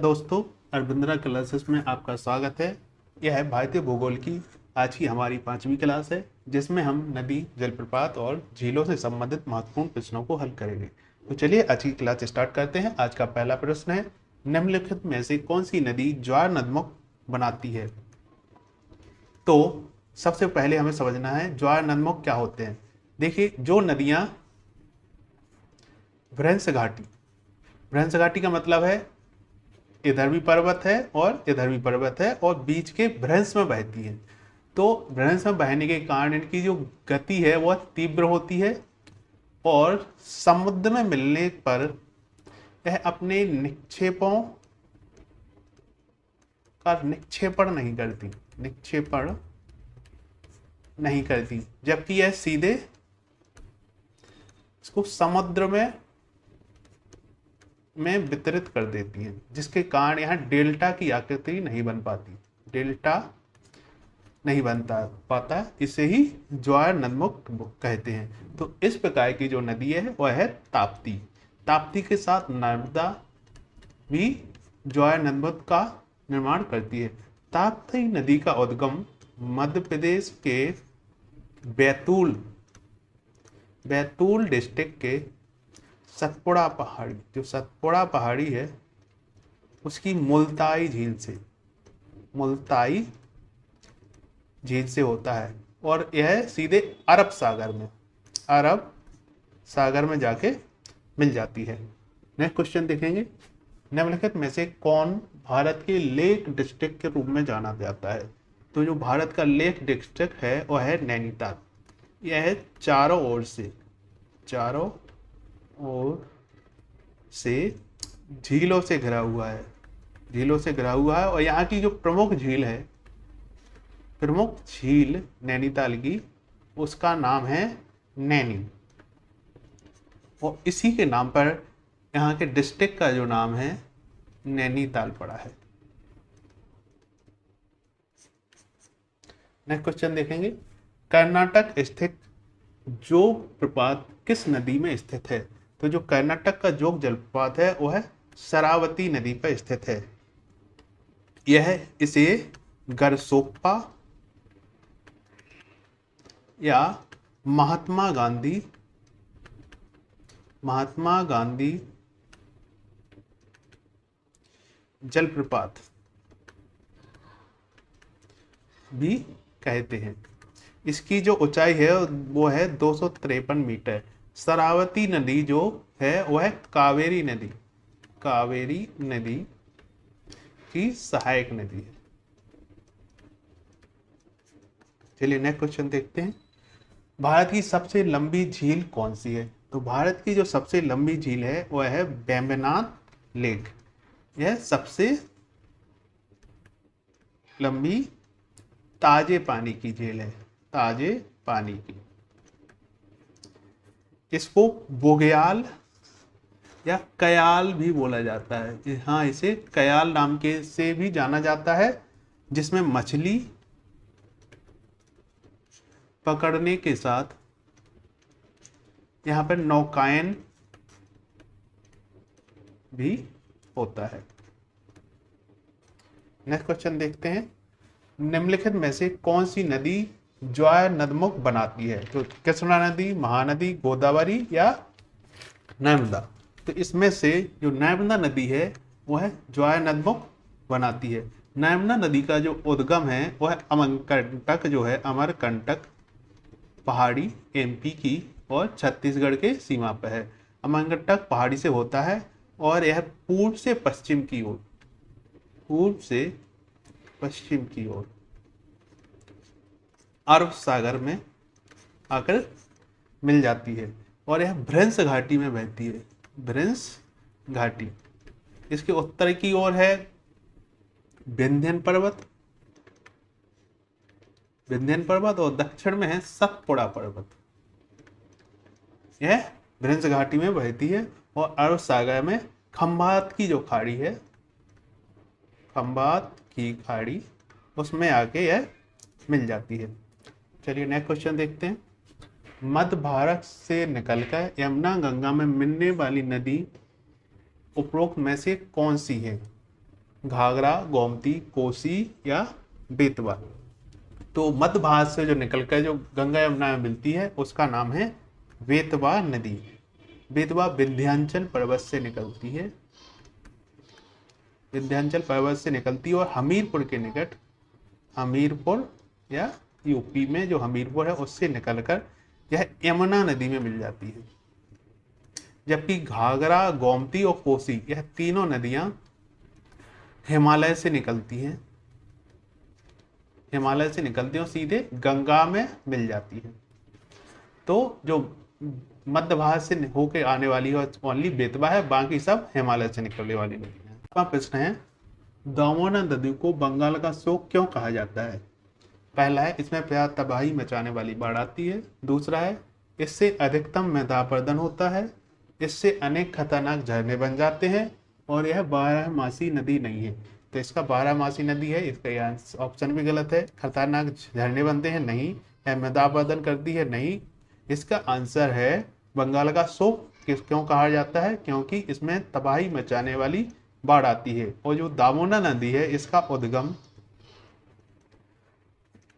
दोस्तों, अरविंदरा क्लासेस में आपका स्वागत है। यह है भारतीय भूगोल की आज की हमारी 5वीं क्लास है, जिसमें हम नदी, जलप्रपात और झीलों से संबंधित महत्वपूर्ण प्रश्नों को हल करेंगे। तो चलिए आज की क्लास स्टार्ट करते हैं। आज का पहला प्रश्न है, निम्नलिखित में से कौन सी नदी ज्वार नदमुख बनाती है? तो सबसे पहले हमें समझना है ज्वार नदमुख क्या होते हैं। देखिए, जो नदियां भ्रंश घाटी का मतलब है इधर भी पर्वत है और इधर भी पर्वत है और बीच के भ्रंश में बहती है। तो भ्रंश में बहने के कारण इनकी जो गति है वह तीव्र होती है और समुद्र में मिलने पर यह अपने निक्षेपों का निक्षेपण नहीं करती, जबकि यह सीधे इसको समुद्र में वितरित कर देती है, जिसके कारण यहाँ डेल्टा की आकृति नहीं बन पाती। डेल्टा नहीं पाता, इसे ही ज्वार नदमुख कहते हैं। तो इस प्रकार की जो नदी है वह है ताप्ती। ताप्ती के साथ नर्मदा भी ज्वार नदमुख का निर्माण करती है। ताप्ती नदी का उद्गम मध्य प्रदेश के बैतूल डिस्ट्रिक्ट के सतपुड़ा पहाड़ी है उसकी मुल्ताई झील से होता है और यह सीधे अरब सागर में जाके मिल जाती है। नेक्स्ट क्वेश्चन देखेंगे, निम्नलिखित में से कौन भारत के लेक डिस्ट्रिक्ट के रूप में जाना जाता है? तो जो भारत का लेक डिस्ट्रिक्ट है वह है नैनीताल। यह चारों ओर से झीलों से घिरा हुआ है और यहाँ की जो प्रमुख झील नैनीताल की, उसका नाम है नैनी और इसी के नाम पर यहाँ के डिस्ट्रिक्ट का जो नाम है नैनीताल पड़ा है। नेक्स्ट क्वेश्चन देखेंगे, कर्नाटक स्थित जोग प्रपात किस नदी में स्थित है? तो जो कर्नाटक का जोग जलप्रपात है वह शरावती नदी पर स्थित है। यह इसे गरसोप्पा या महात्मा गांधी जलप्रपात भी कहते हैं। इसकी जो ऊंचाई है वो है 253 मीटर। शरावती नदी जो है वह कावेरी नदी की सहायक नदी है। चलिए नेक्स्ट क्वेश्चन देखते हैं, भारत की सबसे लंबी झील कौन सी है? तो भारत की जो सबसे लंबी झील है वह है वेम्बनाड लेक। यह सबसे लंबी ताजे पानी की झील है, इसको बोगयाल या कयाल भी बोला जाता है। हाँ, इसे कयाल नाम के से भी जाना जाता है, जिसमें मछली पकड़ने के साथ यहाँ पर नौकायन भी होता है। नेक्स्ट क्वेश्चन देखते हैं, निम्नलिखित में से कौन सी नदी ज्वार नदमुख बनाती है? तो कृष्णा नदी, महानदी, गोदावरी या नर्मदा? तो इसमें से जो नर्मदा नदी है वह ज्वार नदमुख बनाती है। नर्मदा नदी का जो उद्गम है वह अमरकंटक पहाड़ी एमपी की और छत्तीसगढ़ के सीमा पर है। अमरकंटक पहाड़ी से होता है और यह पूर्व से पश्चिम की ओर अरब सागर में आकर मिल जाती है और यह भ्रंश घाटी में बहती है। भ्रंश घाटी, इसके उत्तर की ओर है विंध्य पर्वत और दक्षिण में है सतपुड़ा पर्वत। यह भ्रंश घाटी में बहती है और अरब सागर में खंभात की जो खाड़ी है, उसमें आके यह मिल जाती है। चलिए नेक्स्ट क्वेश्चन देखते हैं, मध्य भारत से निकलकर यमुना गंगा में मिलने वाली नदी उपरोक्त में से कौन सी है? घाघरा, गोमती, कोसी या बेतवा। तो मध्य भारत से जो निकलकर जो गंगा यमुना में मिलती है उसका नाम है बेतवा नदी। बेतवा विंध्याचल पर्वत से निकलती है, विंध्याचल पर्वत से निकलती है और हमीरपुर के निकट, हमीरपुर या यूपी में जो हमीरपुर है उससे निकलकर यह यमुना नदी में मिल जाती है। जबकि घाघरा, गोमती और कोसी यह तीनों नदियां हिमालय से निकलती हैं, हिमालय से निकलती हैं और सीधे गंगा में मिल जाती है। तो जो मध्य भारत से होकर आने वाली है ओनली बेतवा है, बाकी सब हिमालय से निकलने वाली नदी है। आपका प्रश्न है दामोदर नदी को बंगाल का शोक क्यों कहा जाता है? पहला है इसमें पर्याप्त तबाही मचाने वाली बाढ़ आती है। दूसरा है इससे अधिकतम मृदापर्दन होता है। इससे अनेक खतरनाक झरने बन जाते हैं और यह बारहमासी नदी नहीं है। तो इसका बारहमासी नदी है, इसका ऑप्शन भी गलत है। खतरनाक झरने बनते हैं नहीं, यह मृदापर्दन करती है नहीं। इसका आंसर है बंगाल का शोक क्यों कहा जाता है? क्योंकि इसमें तबाही मचाने वाली बाढ़ आती है। और जो दामोदर नदी है इसका उद्गम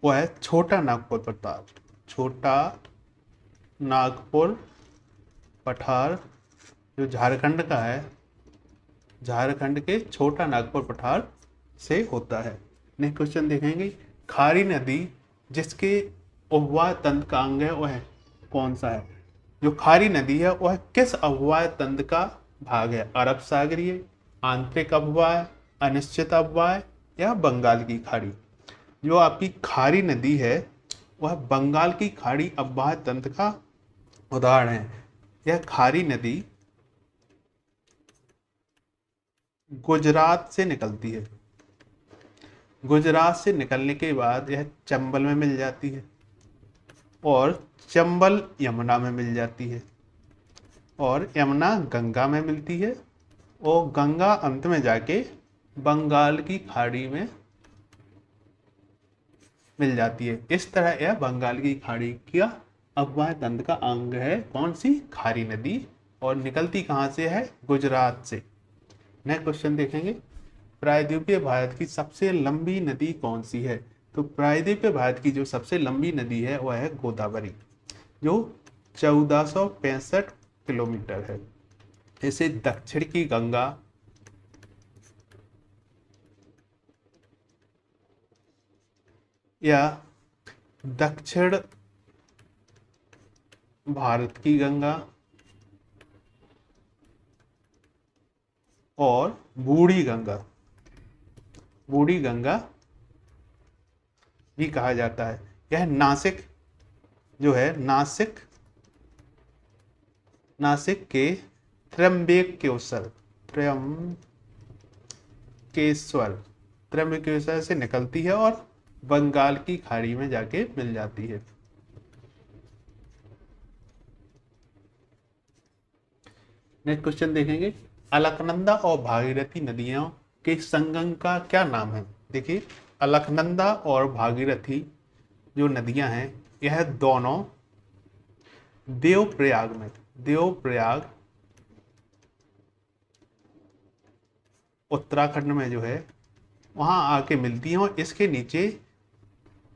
वो है छोटा नागपुर पठार, छोटा नागपुर पठार जो झारखंड का है, झारखंड के छोटा नागपुर पठार से होता है। नेक्स्ट क्वेश्चन देखेंगे, खारी नदी जिसके अफवाह तंत्र का अंग है वह कौन सा है? जो खारी नदी है वह किस अफवाह तंत्र का भाग है? अरब सागरीय, आंतरिक अफवाह, अनिश्चित अफवाह या बंगाल की खाड़ी? जो आपकी खारी नदी है वह बंगाल की खाड़ी अफवाह तंत्र का उदाहरण है। यह खारी नदी गुजरात से निकलती है, गुजरात से निकलने के बाद यह चंबल में मिल जाती है और चंबल यमुना में मिल जाती है और यमुना गंगा में मिलती है और गंगा अंत में जाके बंगाल की खाड़ी में मिल जाती है। इस तरह यह बंगाल की खाड़ी का अफवाह तंत्र का अंग है। कौन सी? खारी नदी। और निकलती कहाँ से है? गुजरात से। नेक्स्ट क्वेश्चन देखेंगे, प्रायद्वीपीय भारत की सबसे लंबी नदी कौन सी है? तो प्रायद्वीपीय भारत की जो सबसे लंबी नदी है वह है गोदावरी, जो 1465 किलोमीटर है। इसे दक्षिण की गंगा, या दक्षिण भारत की गंगा और बूढ़ी गंगा, बूढ़ी गंगा भी कहा जाता है। यह नासिक जो है, नासिक के त्र्यंबकेश्वर से निकलती है और बंगाल की खाड़ी में जाके मिल जाती है। नेक्स्ट क्वेश्चन देखेंगे, अलकनंदा और भागीरथी नदियों के संगम का क्या नाम है? देखिए, अलकनंदा और भागीरथी जो नदियां हैं यह दोनों देवप्रयाग उत्तराखंड में जो है वहां आके मिलती हैं और इसके नीचे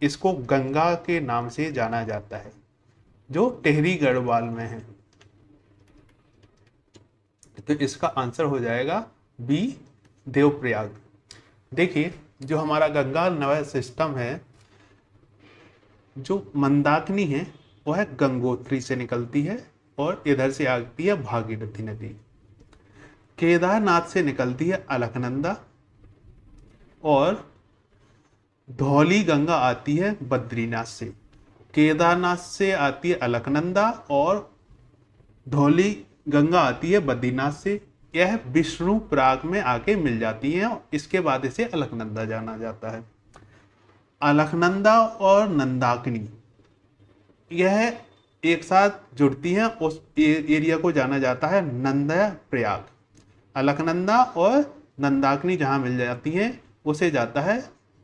इसको गंगा के नाम से जाना जाता है जो टिहरी गढ़वाल में है। तो इसका आंसर हो जाएगा बी, देवप्रयाग। देखिए, जो हमारा गंगा नदी सिस्टम है, जो मंदाकिनी है वह गंगोत्री से निकलती है और इधर से आती है भागीरथी नदी। केदारनाथ से निकलती है अलकनंदा और धौली गंगा आती है बद्रीनाथ से। केदारनाथ से आती है अलकनंदा और धौली गंगा आती है बद्रीनाथ से। यह विष्णु पराग में आके मिल जाती है और इसके बाद इसे अलकनंदा जाना जाता है। अलकनंदा और नंदाकिनी यह एक साथ जुड़ती हैं, उस एरिया को जाना जाता है नंदा प्रयाग। अलकनंदा और नंदाकिनी जहाँ मिल जाती हैं उसे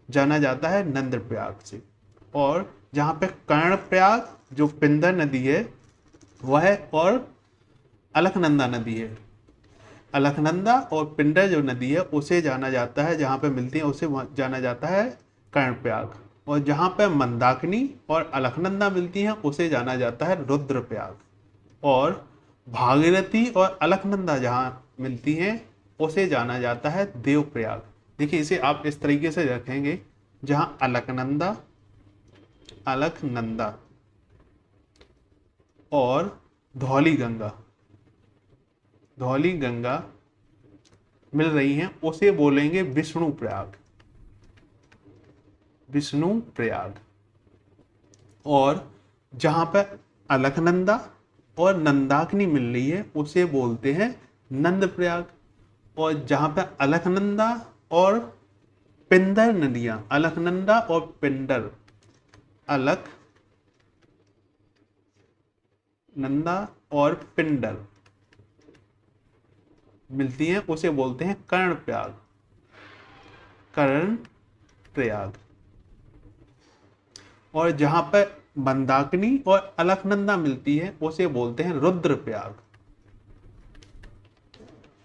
जाना जाता है नंद प्रयाग से। और जहाँ पे कर्ण प्रयाग जो पिंदर नदी है वह और अलकनंदा नदी है। अलकनंदा और पिंडर जो नदी है उसे जाना जाता है, जहाँ पे मिलती है उसे जाना जाता है कर्णप्रयाग। और जहाँ पे मंदाकिनी और अलकनंदा मिलती हैं उसे जाना जाता है रुद्रप्रयाग। और भागीरथी और अलकनंदा जहाँ मिलती हैं उसे जाना जाता है देवप्रयाग। देखिए इसे आप इस तरीके से रखेंगे, जहाँ अलकनंदा अलकनंदा और धौली गंगा धौली गंगा मिल रही हैं उसे बोलेंगे विष्णु प्रयाग, विष्णु प्रयाग। और जहां पर अलकनंदा और नंदाकिनी मिल रही है उसे बोलते हैं नंद प्रयाग। और जहां पर अलकनंदा और पिंडर नदियां, अलकनंदा और पिंडर, अलकनंदा और पिंडर मिलती हैं उसे बोलते हैं कर्णप्रयाग, कर्णप्रयाग। और जहां पर मंदाकिनी और अलकनंदा मिलती है उसे बोलते हैं रुद्रप्रयाग।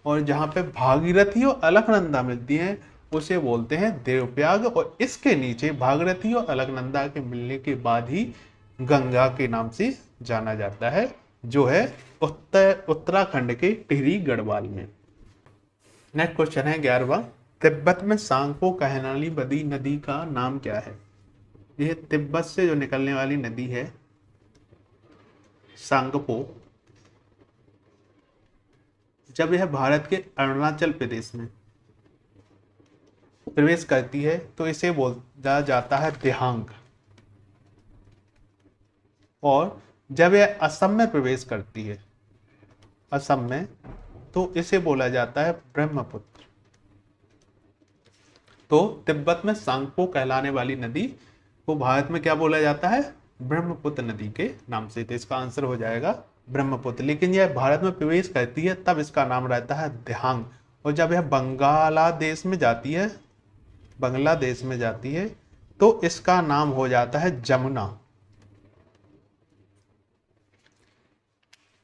और जहां पे भागीरथी और अलकनंदा मिलती हैं उसे बोलते हैं देवप्रयाग। और इसके नीचे भागीरथी और अलकनंदा के मिलने के बाद ही गंगा के नाम से जाना जाता है, जो है उत्तराखंड के टिहरी गढ़वाल में। नेक्स्ट क्वेश्चन है 11वां, तिब्बत में सांगपो कहलाने वाली नदी का नाम क्या है? यह तिब्बत से जो निकलने वाली नदी है सांगपो, जब यह भारत के अरुणाचल प्रदेश में प्रवेश करती है तो इसे बोला जाता है दिहांग। और जब यह असम में प्रवेश करती है, असम में, तो इसे बोला जाता है ब्रह्मपुत्र। तो तिब्बत में सांगपो कहलाने वाली नदी को भारत में क्या बोला जाता है? ब्रह्मपुत्र नदी के नाम से। तो इसका आंसर हो जाएगा ब्रह्मपुत्र। लेकिन यह भारत में प्रवेश करती है तब इसका नाम रहता है दिहांग। और जब यह बांग्लादेश में जाती है, बांग्लादेश में जाती है, तो इसका नाम हो जाता है जमुना।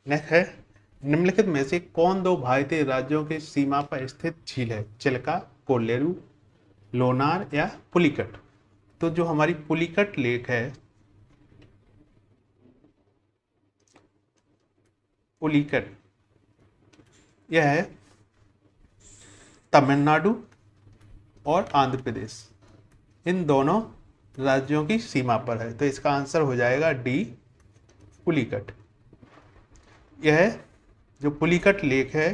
नेक्स्ट है, निम्नलिखित में से कौन दो भारतीय राज्यों की सीमा पर स्थित झील है? चिल्का, कोल्लेरू, लोनार या पुलिकट? तो जो हमारी पुलिकट लेक है, पुलिकट, यह है तमिलनाडु और आंध्र प्रदेश, इन दोनों राज्यों की सीमा पर है। तो इसका आंसर हो जाएगा डी, पुलिकट। यह जो पुलिकट लेक है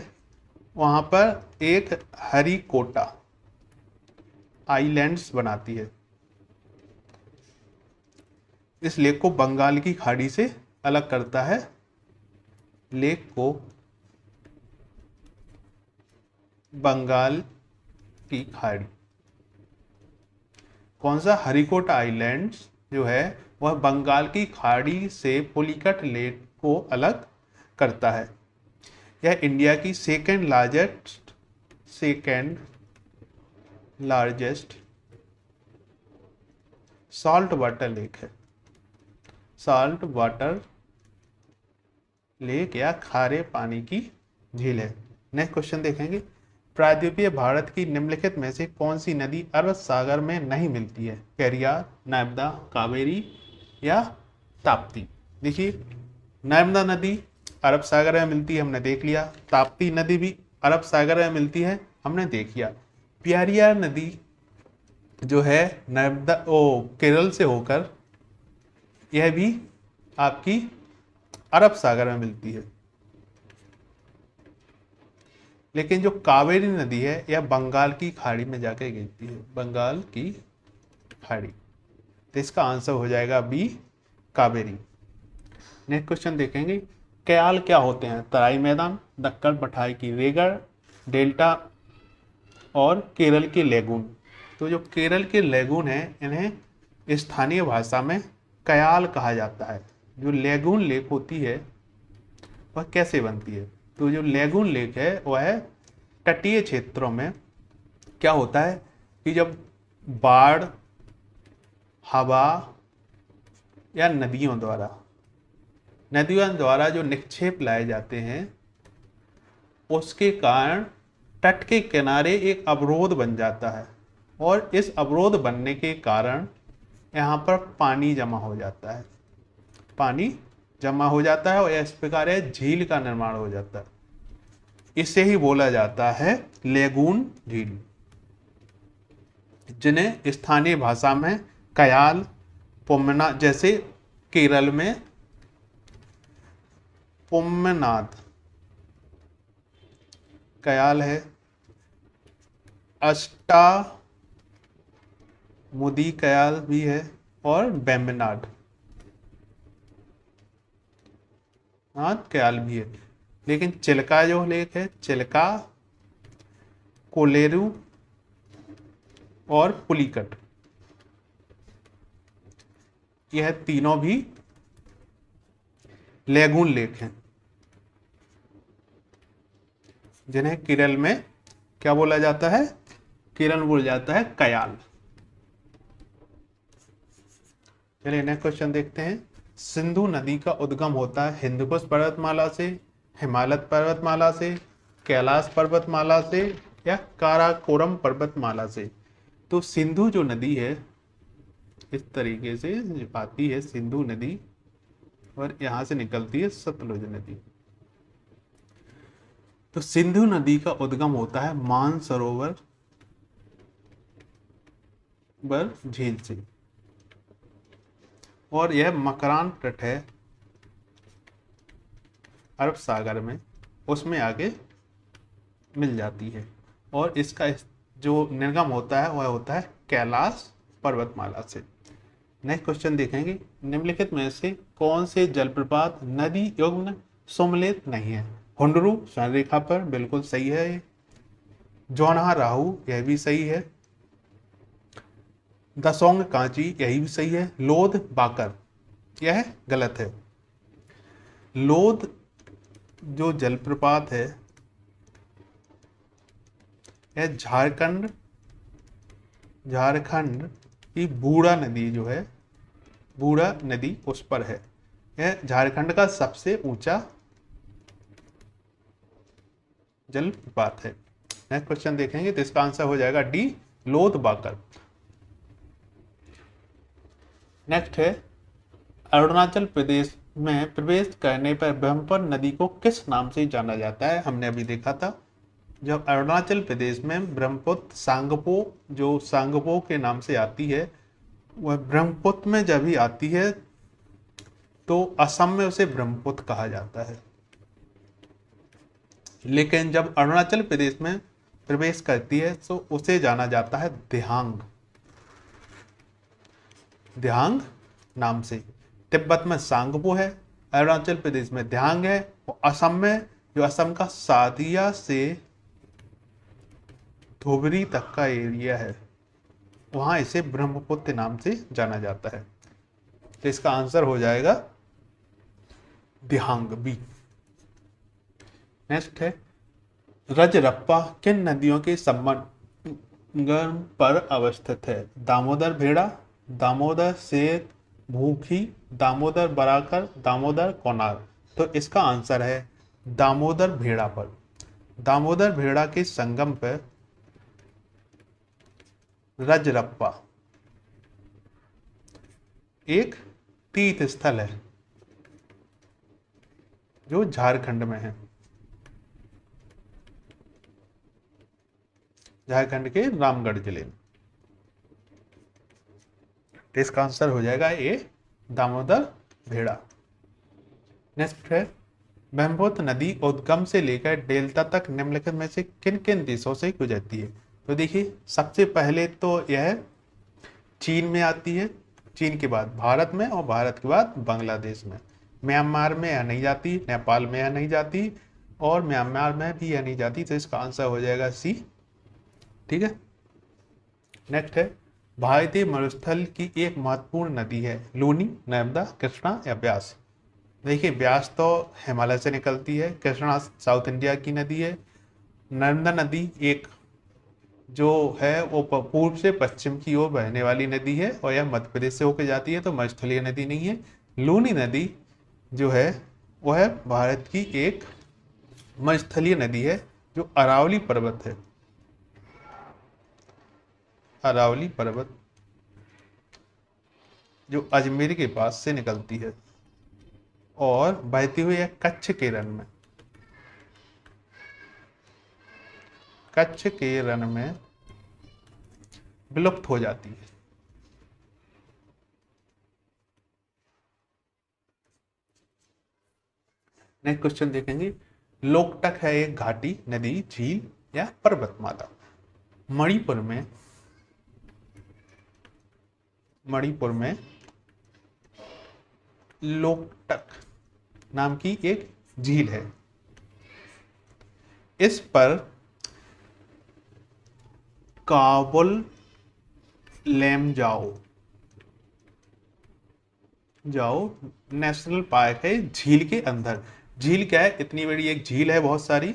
वहां पर एक हरिकोटा आइलैंड्स बनाती है। इस लेक को बंगाल की खाड़ी से अलग करता है। लेक को बंगाल की खाड़ी, कौन सा? हरिकोटा आइलैंड्स जो है वह बंगाल की खाड़ी से पुलिकट लेक को अलग करता है। यह इंडिया की second largest salt water lake है। सॉल्ट वाटर लेक या खारे पानी की झील है। नेक्स्ट क्वेश्चन देखेंगे, प्रायद्वीपीय भारत की निम्नलिखित में से कौन सी नदी अरब सागर में नहीं मिलती है? पेरियार, नर्मदा, कावेरी या ताप्ती? देखिए, नर्मदा नदी अरब सागर में मिलती है, हमने देख लिया। ताप्ती नदी भी अरब सागर में मिलती है, हमने देख लिया। पेरियार नदी जो है नर्मदा केरल से होकर, यह भी आपकी अरब सागर में मिलती है। लेकिन जो कावेरी नदी है यह बंगाल की खाड़ी में जाकर गिरती है, बंगाल की खाड़ी। तो इसका आंसर हो जाएगा बी, कावेरी। नेक्स्ट क्वेश्चन देखेंगे, कयाल क्या होते हैं? तराई मैदान, दक्कन पठार की रेगड़, डेल्टा और केरल के लेगून। तो जो केरल के लेगून है इन्हें स्थानीय भाषा में कयाल कहा जाता है। जो लेगून लेक होती है वह कैसे बनती है? तो जो लेगून लेक है वह तटीय क्षेत्रों में क्या होता है कि जब बाढ़, हवा या नदियों द्वारा जो निक्षेप लाए जाते हैं उसके कारण तट के किनारे एक अवरोध बन जाता है और इस अवरोध बनने के कारण यहाँ पर पानी जमा हो जाता है, पानी जमा हो जाता है और इस प्रकार झील का निर्माण हो जाता है। इसे ही बोला जाता है लेगून झील, जिन्हें स्थानीय भाषा में कयाल, पोम्मना, जैसे केरल में पोम्मनाद कयाल है, अष्टामुदी कयाल भी है और बेम्बनाड कयाल भी है। लेकिन चिल्का जो लेक है, चिल्का, कोलेरू और पुलिकट, यह तीनों भी लेगून लेक हैं, जिन्हें केरल में क्या बोला जाता है? केरल में बोला जाता है कयाल। चलिए नेक्स्ट क्वेश्चन देखते हैं। सिंधु नदी का उद्गम होता है हिंदुकुश पर्वतमाला से, हिमालय पर्वतमाला से, कैलाश पर्वतमाला से या काराकोरम पर्वतमाला से। तो सिंधु जो नदी है इस तरीके से आती है सिंधु नदी और यहां से निकलती है सतलुज नदी। तो सिंधु नदी का उद्गम होता है मानसरोवर झील से और यह मकरान तट है अरब सागर में, उसमें आगे मिल जाती है और इसका जो निर्गम होता है वह होता है कैलाश पर्वतमाला से। नेक्स्ट क्वेश्चन देखेंगे, निम्नलिखित में से कौन से जलप्रपात नदी युग्म सुमेलित नहीं है? हुंडरू रेखा पर, बिल्कुल सही है ये। जौनहा राहू, यह भी सही है। दसोंग कांची, यही भी सही है। लोध बाकर, यह गलत है। लोध जो जलप्रपात है यह झारखंड की बूढ़ा नदी जो है, बूढ़ा नदी उस पर है। यह झारखंड का सबसे ऊंचा जलप्रपात है। नेक्स्ट क्वेश्चन देखेंगे तो इसका आंसर हो जाएगा डी, लोध बाकर। नेक्स्ट है, अरुणाचल प्रदेश में प्रवेश करने पर ब्रह्मपुत्र नदी को किस नाम से जाना जाता है? हमने अभी देखा था जब अरुणाचल प्रदेश में ब्रह्मपुत्र सांगपो, जो सांगपो के नाम से आती है, वह ब्रह्मपुत्र में जब भी आती है तो असम में उसे ब्रह्मपुत्र कहा जाता है। लेकिन जब अरुणाचल प्रदेश में प्रवेश करती है तो उसे जाना जाता है दिहांग, दिहांग नाम से। तिब्बत में सांगपो है, अरुणाचल प्रदेश में दिहांग है और असम में, जो असम का सादिया से धोबरी तक का एरिया है, वहां इसे ब्रह्मपुत्र नाम से जाना जाता है। तो इसका आंसर हो जाएगा दिहांग, बी। नेक्स्ट है, रजरप्पा किन नदियों के संगम पर अवस्थित है? दामोदर भेड़ा, दामोदर सेत, भूखी, दामोदर बराकर, दामोदर कोनार। तो इसका आंसर है दामोदर भेड़ा पर। दामोदर भेड़ा के संगम पर रजरप्पा एक तीर्थ स्थल है जो झारखंड में है, झारखंड के रामगढ़ जिले में। इसका आंसर हो जाएगा ए, दामोदर भेड़ा। नेक्स्ट है, ब्रह्मपुत्र नदी उद्गम से लेकर डेल्टा तक निम्नलिखित में से किन किन देशों से गुजरती है? तो देखिए, सबसे पहले तो यह चीन में आती है, चीन के बाद भारत में और भारत के बाद बांग्लादेश में। म्यांमार में यह नहीं जाती, नेपाल में यह नहीं जाती और म्यांमार में भी यह नहीं जाती। तो इसका आंसर हो जाएगा सी। ठीक है। नेक्स्ट है, भारतीय मरुस्थल की एक महत्वपूर्ण नदी है, लूनी, नर्मदा, कृष्णा या ब्यास। देखिए, ब्यास तो हिमालय से निकलती है, कृष्णा साउथ इंडिया की नदी है, नर्मदा नदी एक जो है वो पूर्व से पश्चिम की ओर बहने वाली नदी है और यह मध्य प्रदेश से होकर जाती है, तो मरुस्थलीय नदी नहीं है। लूनी नदी जो है वह भारत की एक मध्यस्थलीय नदी है जो अरावली पर्वत है, अरावली पर्वत जो अजमेर के पास से निकलती है और बहती हुई है कच्छ के रन में, कच्छ के रन में विलुप्त हो जाती है। नेक्स्ट क्वेश्चन देखेंगे, लोकटक है एक घाटी, नदी, झील या पर्वतमाला। मणिपुर में लोकटक नाम की एक झील है। इस पर काबुल लेमजाओ नेशनल पार्क है झील के अंदर। झील क्या है, इतनी बड़ी एक झील है, बहुत सारी,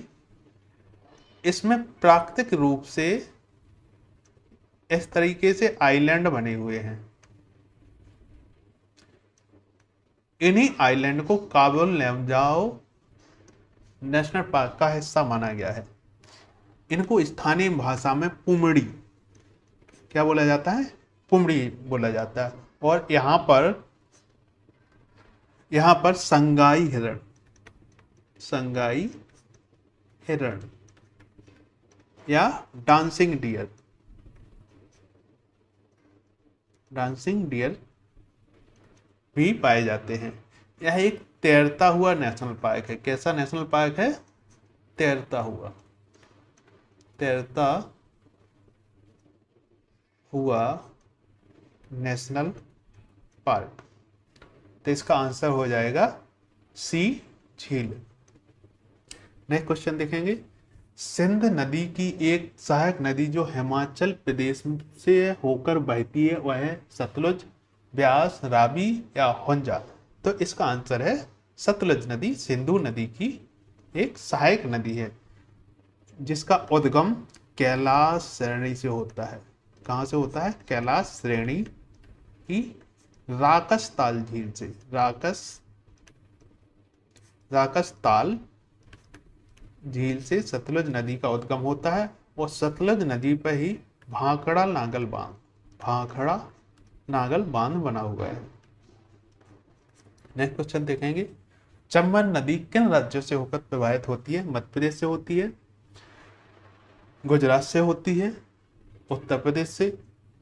इसमें प्राकृतिक रूप से इस तरीके से आइलैंड बने हुए हैं। इन्हीं आइलैंड को काबुल लेमजाओ नेशनल पार्क का हिस्सा माना गया है। इनको स्थानीय भाषा में पुमड़ी क्या बोला जाता है, पुमड़ी बोला जाता है। और यहाँ पर संगाई हिरण या डांसिंग डियर भी पाए जाते हैं। यह एक तैरता हुआ नेशनल पार्क है। कैसा नेशनल पार्क है, तैरता हुआ नेशनल पार्क। तो इसका आंसर हो जाएगा सी, झील। नेक्स्ट क्वेश्चन देखेंगे, सिंध नदी की एक सहायक नदी जो हिमाचल प्रदेश से होकर बहती है वह है सतलुज, ब्यास, रावी या हुंजा। तो इसका आंसर है सतलुज नदी सिंधु नदी की एक सहायक नदी है जिसका उद्गम कैलाश श्रेणी से होता है। कहाँ से होता है, कैलाश श्रेणी की राकस ताल झील से। राकस ताल झील से सतलुज नदी का उद्गम होता है और सतलुज नदी पर ही भाखड़ा नागल बांध बना हुआ है। नेक्स्ट क्वेश्चन देखेंगे, चंबल नदी किन राज्यों से होकर प्रवाहित होती है। मध्य प्रदेश से होती है, गुजरात से होती है, उत्तर प्रदेश से,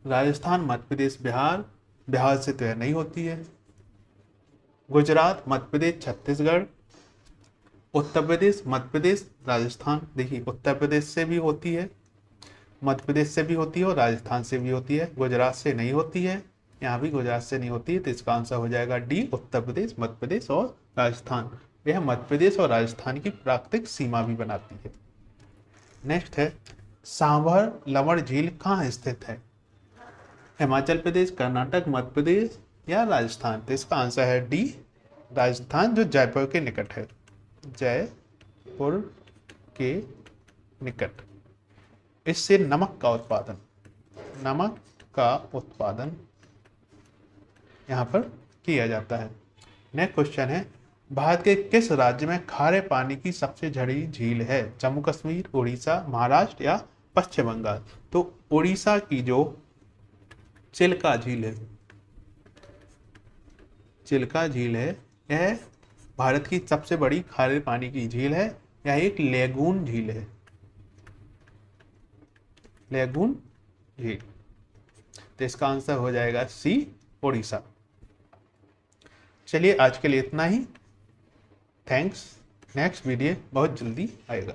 राजस्थान, मध्य प्रदेश, बिहार से तो यह नहीं होती है। गुजरात, मध्य प्रदेश, छत्तीसगढ़, उत्तर प्रदेश, मध्य प्रदेश, राजस्थान। देखिए उत्तर प्रदेश से भी होती है, मध्य प्रदेश से भी होती है और राजस्थान से भी होती है। गुजरात से नहीं होती है, यहाँ भी गुजरात से नहीं होती है। तो इसका आंसर हो जाएगा डी, उत्तर प्रदेश, मध्य प्रदेश और राजस्थान। यह मध्य प्रदेश और राजस्थान की प्राकृतिक सीमा भी बनाती है। नेक्स्ट है, सांभर लवण झील कहाँ स्थित है। हिमाचल प्रदेश, कर्नाटक, मध्य प्रदेश या राजस्थान। तो इसका आंसर है डी, राजस्थान, जो जयपुर के निकट है, जयपुर के निकट। इससे नमक का उत्पादन यहाँ पर किया जाता है। नेक्स्ट क्वेश्चन है, भारत के किस राज्य में खारे पानी की सबसे बड़ी झील है। जम्मू कश्मीर, उड़ीसा, महाराष्ट्र या पश्चिम बंगाल। तो उड़ीसा की जो चिल्का झील है यह भारत की सबसे बड़ी खारे पानी की झील है। यह एक लेगून झील है, लेगून झील। तो इसका आंसर हो जाएगा सी, उड़ीसा। चलिए आज के लिए इतना ही। थैंक्स। नेक्स्ट वीडियो बहुत जल्दी आएगा।